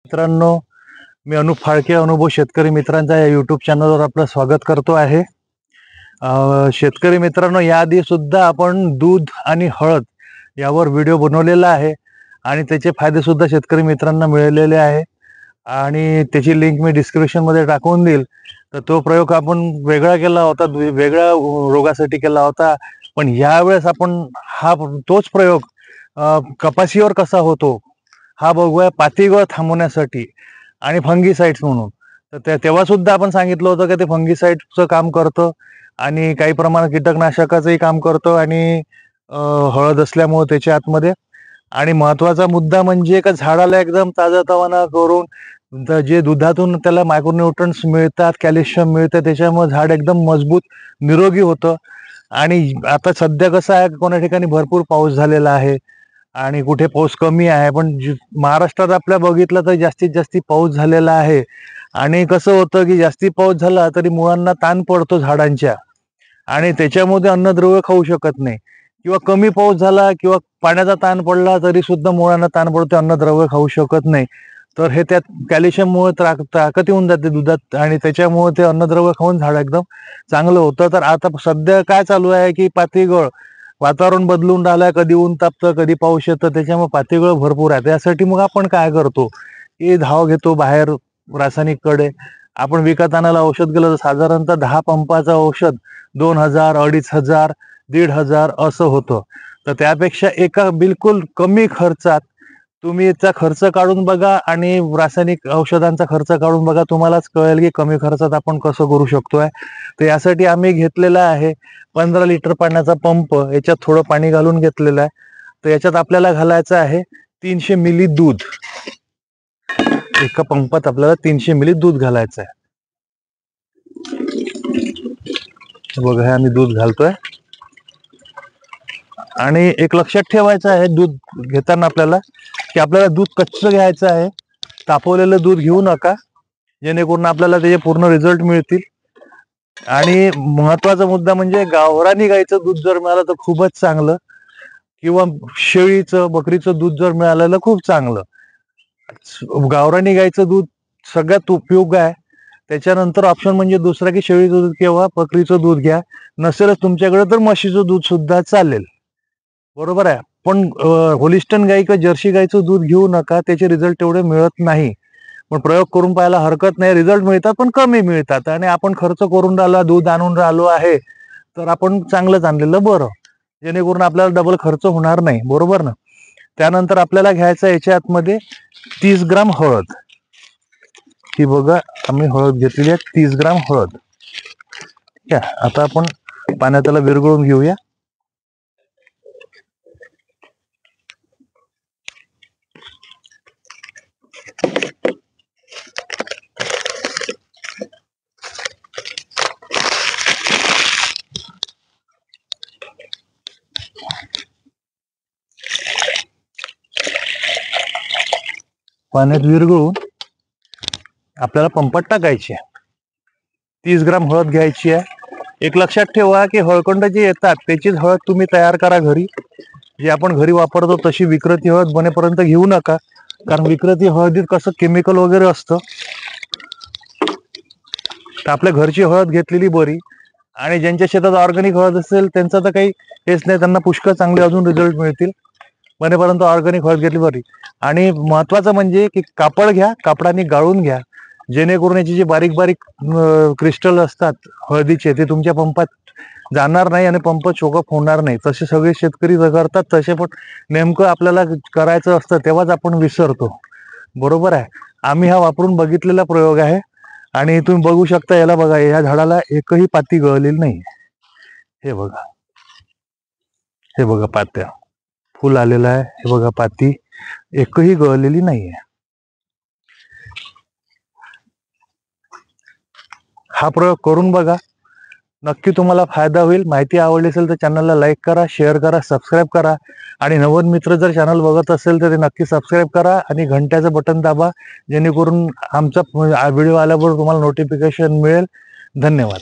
मित्रांनो, मी अनुप फाळके, अनुभव शेतकरी मित्रांच्या या यूट्यूब चॅनलवर आपलं स्वागत करतो आहे. शेतकरी मित्रांनो, याआधी सुद्धा आपण दूध आणि हळद यावर व्हिडिओ बनवलेला आहे आणि त्याचे फायदे सुद्धा शेतकरी मित्रांना मिळालेले आहे आणि त्याची लिंक मी डिस्क्रिप्शनमध्ये टाकून देईल. तर तो प्रयोग आपण वेगळा केला होता, वेगळ्या रोगासाठी केला होता. पण यावेळेस आपण तोच प्रयोग कपाशीवर कसा होतो हा बघूया, पातीगळ थांबवण्यासाठी आणि फंगीसाइड्स म्हणून. तर तेव्हा सुद्धा आपण सांगितलं होतं की ते फंगीसाइडचं काम करतं आणि काही प्रमाणात कीटकनाशकाचंही काम करतं आणि हळद असल्यामुळे त्याच्या आतमध्ये. आणि महत्वाचा मुद्दा म्हणजे का झाडाला एकदम ताजातवाना करून जे दुधातून त्याला मायक्रोन्यूट्रन्स मिळतात, कॅल्शियम मिळतं, त्याच्यामुळे झाड एकदम मजबूत निरोगी होतं. आणि आता सध्या कसं आहे, कोणा ठिकाणी भरपूर पाऊस झालेला आहे आणि कुठे पाऊस कमी आहे, पण महाराष्ट्रात आपल्या बघितलं तर जास्तीत जास्त पाऊस झालेला आहे. आणि कसं होतं की जास्ती पाऊस झाला तरी मुळांना ताण पडतो झाडांच्या आणि त्याच्यामध्ये अन्नद्रव्य खाऊ शकत नाही. किंवा कमी पाऊस झाला किंवा पाण्याचा ताण पडला तरी सुद्धा मुळांना ताण पडतो, अन्नद्रव्य खाऊ शकत नाही. तर हे त्यात कॅल्शियममुळे ताकद येऊन जाते दुधात आणि त्याच्यामुळे ते अन्नद्रव्य खाऊन झाड एकदम चांगलं होतं. तर आता सध्या काय चालू आहे की पातीगळ, वातावरण बदलून राहिलंय, कधी ऊन तापतं कधी पाऊस येतं, त्याच्यामुळे पातीगळ भरपूर आहे. त्यासाठी मग आपण काय करतो की धाव घेतो बाहेर रासायनिक कडे. आपण विकत आणायला औषध गेलं तर साधारणतः 10 पंपाचं औषध 2000, 2500, 1500 असं होतं. तर त्यापेक्षा एका बिलकुल कमी खर्चात तुम्ही याचा खर्च काढून बघा आणि रासायनिक औषधांचा खर्च काढून बघा, तुम्हालाच कळेल की कमी खर्चात आपण कसं करू शकतोय. तर यासाठी आम्ही घेतलेला आहे 15 लिटर पाण्याचा पंप. याच्यात थोडं पाणी घालून घेतलेलं आहे. तर याच्यात आपल्याला घालायचं आहे 300 मिली दूध. एका पंपात आपल्याला 300 मिली दूध घालायचं आहे. बघा, हे आम्ही दूध घालतोय. आणि एक लक्षात ठेवायचं आहे दूध घेताना आपल्याला की आपल्याला दूध कच्चं घ्यायचं आहे, तापवलेलं दूध घेऊ नका, जेणेकरून आपल्याला त्याचे पूर्ण रिझल्ट मिळतील. आणि महत्वाचा मुद्दा म्हणजे गावरानी गाईचं दूध जर मिळालं तर खूपच चांगलं, किंवा शेळीचं बकरीचं दूध जर मिळालेलं खूप चांगलं. गावरानी गाईचं दूध सगळ्यात उपयोग आहे. त्याच्यानंतर ऑप्शन म्हणजे दुसरा की शेळीचं दूध किंवा बकरीचं दूध घ्या. नसेलच तुमच्याकडे तर म्हशीचं दूध सुद्धा चालेल, बरोबर आहे. पण होलिस्टन गाई किंवा जर्सी गाईचं दूध घेऊ नका, त्याचे रिझल्ट तेवढे मिळत नाही. पण प्रयोग करून पाहायला हरकत नाही. रिझल्ट मिळतात पण कमी मिळतात आणि आपण खर्च करून राहिलो, दूध आणून राहिलो आहे, तर आपण चांगलंच आणलेलं बरं, जेणेकरून आपल्याला डबल खर्च होणार नाही, बरोबर ना. त्यानंतर आपल्याला घ्यायचं याच्या आतमध्ये 30 ग्राम हळद. ही बघा, आम्ही हळद घेतलेली आहे 30 ग्राम हळद. आता आपण पाण्यात त्याला विरघळून घेऊया. पाण्यात विरघळून आपल्याला पंपात टाकायची आहे. 30 ग्राम हळद घ्यायची आहे. एक लक्षात ठेवा की हळकुंड जे येतात त्याचीच हळद तुम्ही तयार करा घरी. जे आपण घरी वापरतो तशी विक्रती हळद बनेपर्यंत घेऊ नका, कारण विक्रती हळदीत कसं केमिकल वगैरे असतं. तर आपल्या घरची हळद घेतलेली बरी. आणि ज्यांच्या शेतात ऑर्गॅनिक हळद असेल त्यांचं तर काही हेच नाही, त्यांना पुष्कळ चांगले अजून रिझल्ट मिळतील. बनेपर्यंत ऑर्गॅनिक हळद घेतली बरी. आणि महत्वाचं म्हणजे की कापड घ्या, कापडाने गाळून घ्या, जेणेकरून याचे जे बारीक बारीक क्रिस्टल असतात हळदीचे ते तुमच्या पंपात जाणार नाही आणि पंप चोकअप होणार नाही. तसे सगळे शेतकरी करतात तसे, पण नेमकं आपल्याला करायचं असतं तेव्हाच आपण विसरतो, बरोबर आहे. आम्ही हा वापरून बघितलेला प्रयोग आहे आणि तुम्ही बघू शकता. याला बघा, या झाडाला एकही पाती गळलेली नाही. हे बघा, हे बघा पात्या, फुल आलेलं आहे. हे बघा, पाती एकही गळलेली नाहीये. हा प्रयोग करून बघा, नक्की तुम्हाला फायदा होईल. माहिती आवडली असेल तर चॅनलला लाईक करा, शेअर करा, सबस्क्राईब करा. आणि नवीन मित्र जर चॅनल बघत असेल तर ते नक्की सबस्क्राईब करा आणि घंट्याचं बटन दाबा, जेणेकरून आमचा व्हिडिओ आल्याबरोबर तुम्हाला नोटिफिकेशन मिळेल. धन्यवाद.